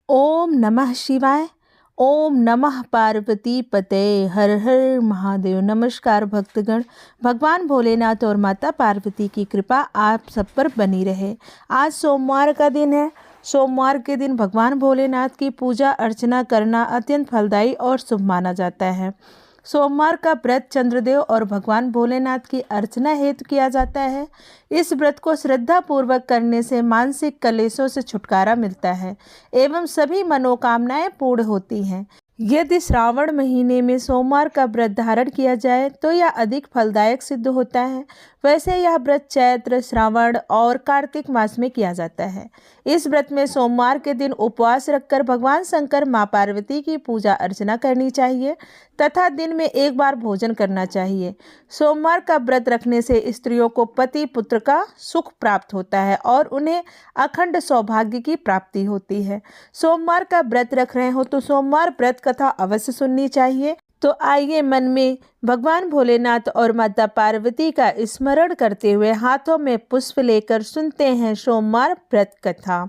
ओम नमः शिवाय। ओम नमः पार्वती पते। हर हर महादेव। नमस्कार भक्तगण। भगवान भोलेनाथ और माता पार्वती की कृपा आप सब पर बनी रहे। आज सोमवार का दिन है। सोमवार के दिन भगवान भोलेनाथ की पूजा अर्चना करना अत्यंत फलदायी और शुभ माना जाता है। सोमवार का व्रत चंद्रदेव और भगवान भोलेनाथ की अर्चना हेतु किया जाता है। इस व्रत को श्रद्धा पूर्वक करने से मानसिक कलेशों से छुटकारा मिलता है एवं सभी मनोकामनाएं पूर्ण होती हैं। यदि श्रावण महीने में सोमवार का व्रत धारण किया जाए तो यह अधिक फलदायक सिद्ध होता है। वैसे यह व्रत चैत्र, श्रावण और कार्तिक मास में किया जाता है। इस व्रत में सोमवार के दिन उपवास रखकर भगवान शंकर, माँ पार्वती की पूजा अर्चना करनी चाहिए तथा दिन में एक बार भोजन करना चाहिए। सोमवार का व्रत रखने से स्त्रियों को पति पुत्र का सुख प्राप्त होता है और उन्हें अखंड सौभाग्य की प्राप्ति होती है। सोमवार का व्रत रख रहे हो तो सोमवार व्रत कथा अवश्य सुननी चाहिए। तो आइए मन में भगवान भोलेनाथ और माता पार्वती का स्मरण करते हुए हाथों में पुष्प लेकर सुनते हैं सोमवार व्रत कथा।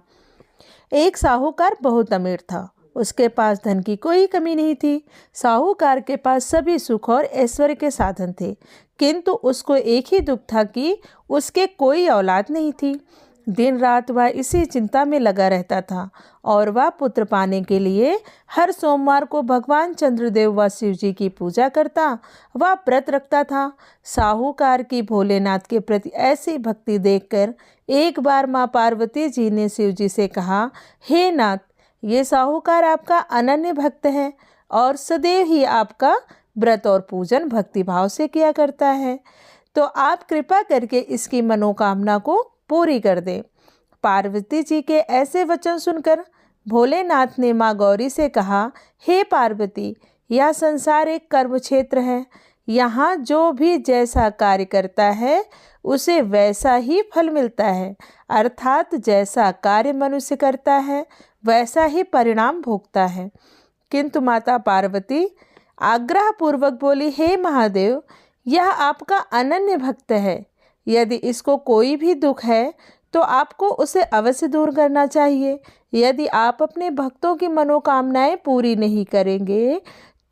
एक साहूकार बहुत अमीर था। उसके पास धन की कोई कमी नहीं थी। साहूकार के पास सभी सुख और ऐश्वर्य के साधन थे, किंतु उसको एक ही दुख था कि उसके कोई औलाद नहीं थी। दिन रात वह इसी चिंता में लगा रहता था और वह पुत्र पाने के लिए हर सोमवार को भगवान चंद्रदेव व शिव जी की पूजा करता, वह व्रत रखता था। साहूकार की भोलेनाथ के प्रति ऐसी भक्ति देखकर एक बार माँ पार्वती जी ने शिव जी से कहा, हे नाथ, ये साहूकार आपका अनन्य भक्त है और सदैव ही आपका व्रत और पूजन भक्तिभाव से किया करता है, तो आप कृपा करके इसकी मनोकामना को पूरी कर दे। पार्वती जी के ऐसे वचन सुनकर भोलेनाथ ने माँ गौरी से कहा, हे पार्वती, यह संसार एक कर्म क्षेत्र है। यहाँ जो भी जैसा कार्य करता है उसे वैसा ही फल मिलता है, अर्थात जैसा कार्य मनुष्य करता है वैसा ही परिणाम भोगता है। किंतु माता पार्वती आग्रह पूर्वक बोली, हे महादेव, यह आपका अनन्य भक्त है। यदि इसको कोई भी दुख है तो आपको उसे अवश्य दूर करना चाहिए। यदि आप अपने भक्तों की मनोकामनाएं पूरी नहीं करेंगे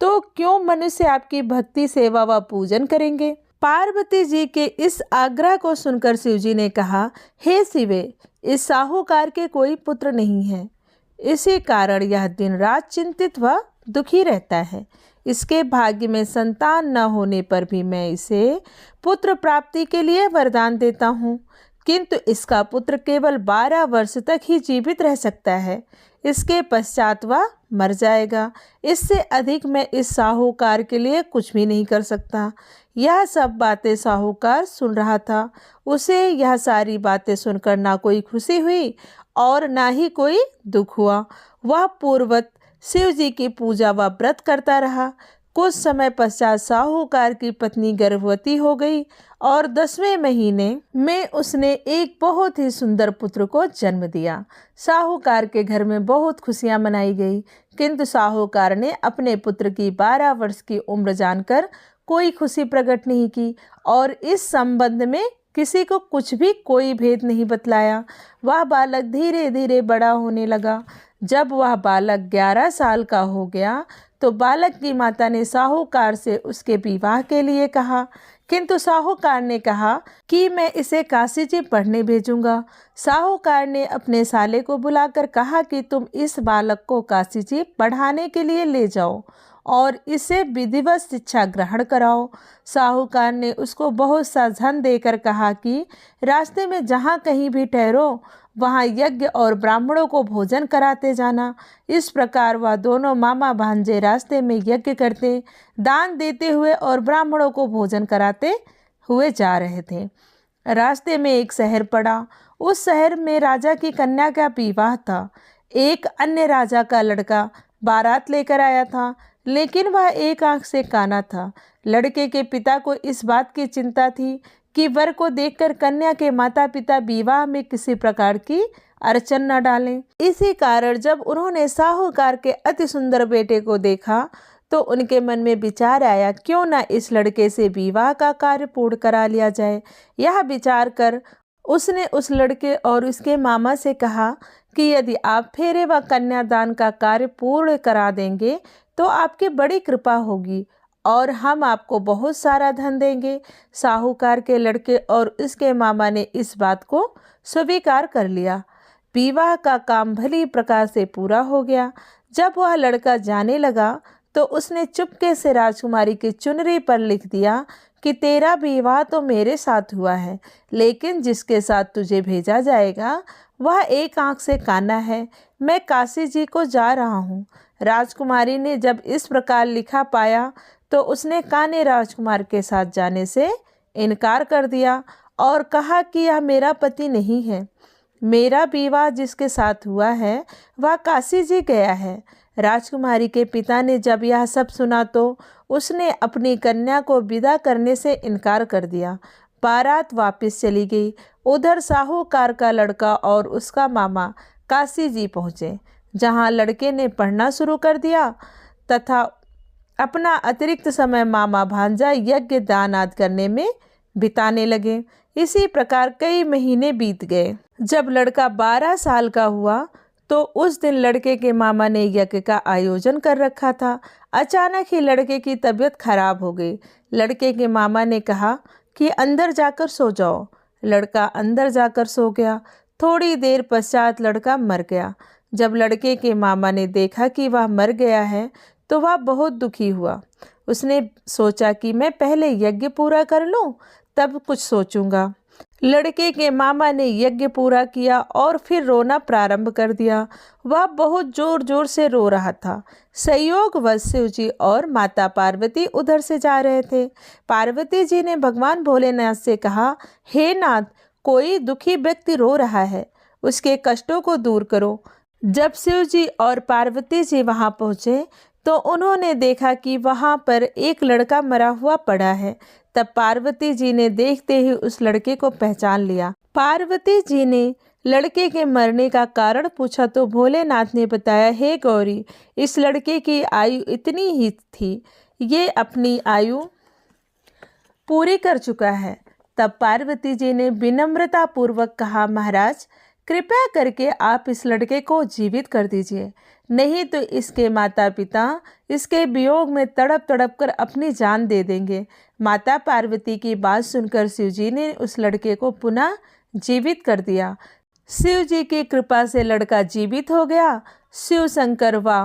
तो क्यों मनुष्य आपकी भक्ति, सेवा व पूजन करेंगे। पार्वती जी के इस आग्रह को सुनकर शिव जी ने कहा, हे शिवे, इस साहूकार के कोई पुत्र नहीं है, इसी कारण यह दिन रात चिंतित व दुखी रहता है। इसके भाग्य में संतान न होने पर भी मैं इसे पुत्र प्राप्ति के लिए वरदान देता हूँ, किंतु इसका पुत्र केवल 12 वर्ष तक ही जीवित रह सकता है। इसके पश्चात वह मर जाएगा। इससे अधिक मैं इस साहूकार के लिए कुछ भी नहीं कर सकता। यह सब बातें साहूकार सुन रहा था। उसे यह सारी बातें सुनकर ना कोई खुशी हुई और ना ही कोई दुख हुआ। वह पूर्ववत शिव जी की पूजा व व्रत करता रहा। कुछ समय पश्चात साहूकार की पत्नी गर्भवती हो गई और 10वें महीने में उसने एक बहुत ही सुंदर पुत्र को जन्म दिया। साहूकार के घर में बहुत खुशियां मनाई गई, किंतु साहूकार ने अपने पुत्र की 12 वर्ष की उम्र जानकर कोई खुशी प्रकट नहीं की और इस संबंध में किसी को कुछ भी कोई भेद नहीं बतलाया। वह बालक धीरे धीरे बड़ा होने लगा। जब वह बालक 11 साल का हो गया तो बालक की माता ने साहूकार से उसके विवाह के लिए कहा, किंतु साहूकार ने कहा कि मैं इसे काशी जी पढ़ने भेजूंगा। साहूकार ने अपने साले को बुलाकर कहा कि तुम इस बालक को काशी जी पढ़ाने के लिए ले जाओ और इसे विधिवत शिक्षा ग्रहण कराओ। साहूकार ने उसको बहुत सा धन देकर कहा कि रास्ते में जहाँ कहीं भी ठहरो वहाँ यज्ञ और ब्राह्मणों को भोजन कराते जाना। इस प्रकार वह दोनों मामा भांजे रास्ते में यज्ञ करते, दान देते हुए और ब्राह्मणों को भोजन कराते हुए जा रहे थे। रास्ते में एक शहर पड़ा। उस शहर में राजा की कन्या का विवाह था। एक अन्य राजा का लड़का बारात लेकर आया था, लेकिन वह एक आंख से काना था। लड़के के पिता को इस बात की चिंता थी कि वर को देखकर कन्या के माता पिता विवाह में किसी प्रकार की अड़चन न डालें। इसी कारण जब उन्होंने साहूकार के अति सुंदर बेटे को देखा तो उनके मन में विचार आया, क्यों न इस लड़के से विवाह का कार्य पूर्ण करा लिया जाए। यह विचार कर उसने उस लड़के और उसके मामा से कहा कि यदि आप फेरे व कन्यादान का कार्य पूर्ण करा देंगे तो आपकी बड़ी कृपा होगी और हम आपको बहुत सारा धन देंगे। साहूकार के लड़के और इसके मामा ने इस बात को स्वीकार कर लिया। विवाह का काम भली प्रकार से पूरा हो गया। जब वह लड़का जाने लगा तो उसने चुपके से राजकुमारी की चुनरी पर लिख दिया कि तेरा विवाह तो मेरे साथ हुआ है, लेकिन जिसके साथ तुझे भेजा जाएगा वह एक आंख से काना है। मैं काशी जी को जा रहा हूँ। राजकुमारी ने जब इस प्रकार लिखा पाया तो उसने काने राजकुमार के साथ जाने से इनकार कर दिया और कहा कि यह मेरा पति नहीं है। मेरा विवाह जिसके साथ हुआ है वह काशी जी गया है। राजकुमारी के पिता ने जब यह सब सुना तो उसने अपनी कन्या को विदा करने से इनकार कर दिया। बारात वापस चली गई। उधर साहूकार का लड़का और उसका मामा काशी जी पहुँचे, जहाँ लड़के ने पढ़ना शुरू कर दिया तथा अपना अतिरिक्त समय मामा भांजा यज्ञ दान आदि करने में बिताने लगे। इसी प्रकार कई महीने बीत गए। जब लड़का 12 साल का हुआ तो उस दिन लड़के के मामा ने यज्ञ का आयोजन कर रखा था। अचानक ही लड़के की तबीयत खराब हो गई। लड़के के मामा ने कहा कि अंदर जाकर सो जाओ। लड़का अंदर जाकर सो गया। थोड़ी देर पश्चात लड़का मर गया। जब लड़के के मामा ने देखा कि वह मर गया है तो वह बहुत दुखी हुआ। उसने सोचा कि मैं पहले यज्ञ पूरा कर लूं, तब कुछ सोचूंगा। लड़के के मामा ने यज्ञ पूरा किया और फिर रोना प्रारंभ कर दिया। वह बहुत जोर जोर से रो रहा था। संयोगवश शिव जी और माता पार्वती उधर से जा रहे थे। पार्वती जी ने भगवान भोलेनाथ से कहा, हे नाथ, कोई दुखी व्यक्ति रो रहा है, उसके कष्टों को दूर करो। जब शिव जी और पार्वती जी वहां पहुंचे तो उन्होंने देखा कि वहां पर एक लड़का मरा हुआ पड़ा है। तब पार्वती जी ने देखते ही उस लड़के को पहचान लिया। पार्वती जी ने लड़के के मरने का कारण पूछा तो भोलेनाथ ने बताया, हे गौरी, इस लड़के की आयु इतनी ही थी, ये अपनी आयु पूरी कर चुका है। तब पार्वती जी ने विनम्रता पूर्वक कहा, महाराज, कृपया करके आप इस लड़के को जीवित कर दीजिए, नहीं तो इसके माता पिता इसके वियोग में तड़प तड़प कर अपनी जान दे देंगे। माता पार्वती की बात सुनकर शिव जी ने उस लड़के को पुनः जीवित कर दिया। शिव जी की कृपा से लड़का जीवित हो गया। शिव शंकर व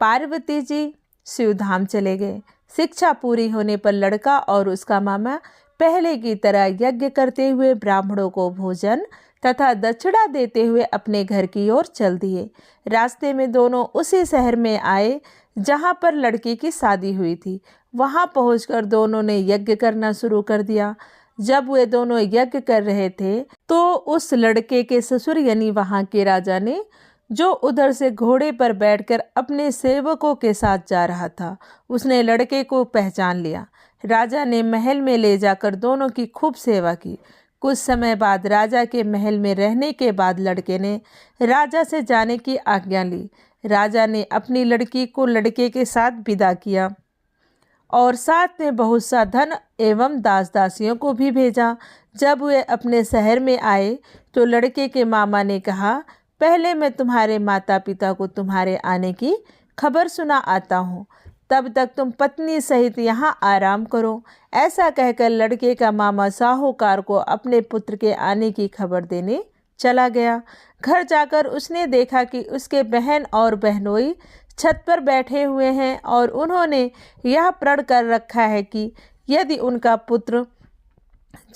पार्वती जी शिव धाम चले गए। शिक्षा पूरी होने पर लड़का और उसका मामा पहले की तरह यज्ञ करते हुए ब्राह्मणों को भोजन तथा दक्षिणा देते हुए अपने घर की ओर चल दिए। रास्ते में दोनों उसी शहर में आए जहां पर लड़की की शादी हुई थी। वहां पहुंचकर दोनों ने यज्ञ करना शुरू कर दिया। जब वे दोनों यज्ञ कर रहे थे तो उस लड़के के ससुर यानी वहां के राजा ने, जो उधर से घोड़े पर बैठकर अपने सेवकों के साथ जा रहा था, उसने लड़के को पहचान लिया। राजा ने महल में ले जाकर दोनों की खूब सेवा की। कुछ समय बाद राजा के महल में रहने के बाद लड़के ने राजा से जाने की आज्ञा ली। राजा ने अपनी लड़की को लड़के के साथ विदा किया और साथ में बहुत सा धन एवं दास दासियों को भी भेजा। जब वे अपने शहर में आए तो लड़के के मामा ने कहा, पहले मैं तुम्हारे माता पिता को तुम्हारे आने की खबर सुना आता हूँ, तब तक तुम पत्नी सहित यहाँ आराम करो। ऐसा कहकर लड़के का मामा साहूकार को अपने पुत्र के आने की खबर देने चला गया। घर जाकर उसने देखा कि उसके बहन और बहनोई छत पर बैठे हुए हैं और उन्होंने यह प्रण कर रखा है कि यदि उनका पुत्र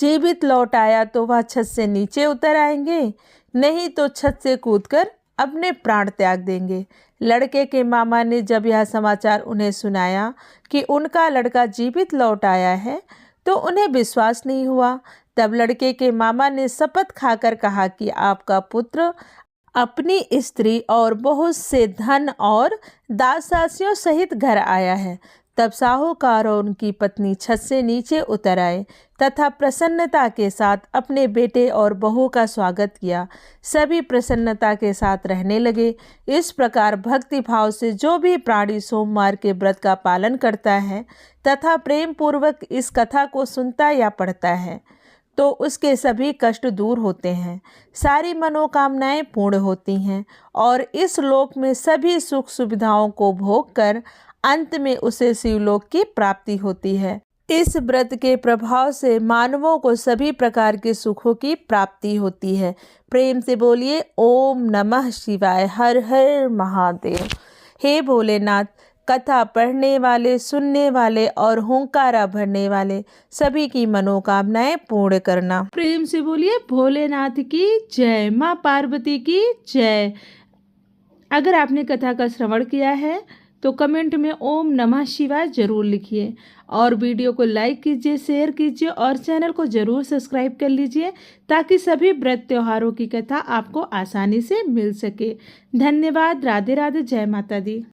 जीवित लौट आया तो वह छत से नीचे उतर आएंगे, नहीं तो छत से कूदकर अपने प्राण त्याग देंगे। लड़के के मामा ने जब यह समाचार उन्हें सुनाया कि उनका लड़का जीवित लौट आया है तो उन्हें विश्वास नहीं हुआ। तब लड़के के मामा ने शपथ खाकर कहा कि आपका पुत्र अपनी स्त्री और बहुत से धन और दास-दासियों सहित घर आया है। तब साहूकार और उनकी पत्नी छत से नीचे उतर आए तथा प्रसन्नता के साथ अपने बेटे और बहू का स्वागत किया। सभी प्रसन्नता के साथ रहने लगे। इस प्रकार भक्ति भाव से जो भी प्राणी सोमवार के व्रत का पालन करता है तथा प्रेम पूर्वक इस कथा को सुनता या पढ़ता है, तो उसके सभी कष्ट दूर होते हैं, सारी मनोकामनाएं पूर्ण होती हैं और इस लोक में सभी सुख सुविधाओं को भोग कर अंत में उसे शिवलोक की प्राप्ति होती है। इस व्रत के प्रभाव से मानवों को सभी प्रकार के सुखों की प्राप्ति होती है। प्रेम से बोलिए ओम नमः शिवाय, हर हर महादेव। हे भोलेनाथ, कथा पढ़ने वाले, सुनने वाले और हुंकारा भरने वाले सभी की मनोकामनाएं पूर्ण करना। प्रेम से बोलिए भोलेनाथ की जय, माँ पार्वती की जय। अगर आपने कथा का श्रवण किया है तो कमेंट में ओम नमः शिवाय जरूर लिखिए और वीडियो को लाइक कीजिए, शेयर कीजिए और चैनल को जरूर सब्सक्राइब कर लीजिए ताकि सभी व्रत त्योहारों की कथा आपको आसानी से मिल सके। धन्यवाद। राधे राधे। जय माता दी।